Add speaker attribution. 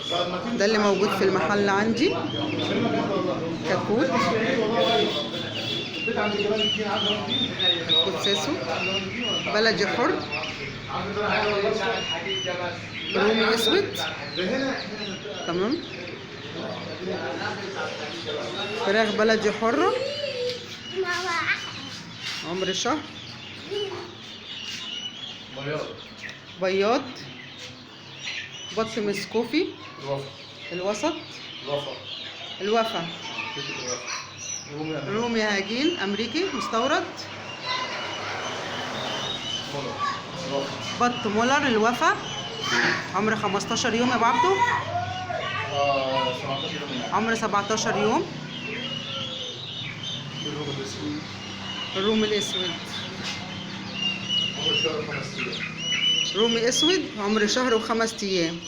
Speaker 1: ده اللي موجود في المحل عندي. كتكوت، كتكوت ساسو، بلدي حر، رومي اسود، تمام، فراخ بلدي حرة، عمر شهر، بياض، بط مسكوفي، الوسط، الوفا، رومي هجين امريكي مستورد، بط مولر الوفا، عمر 15 يوم يا ابو عبده.
Speaker 2: 17 يوم.
Speaker 1: عمر 17 يوم. الرومي الاسود،
Speaker 2: عمر شهر 5 ايام.
Speaker 1: رومي اسود، عمر شهر و5 ايام.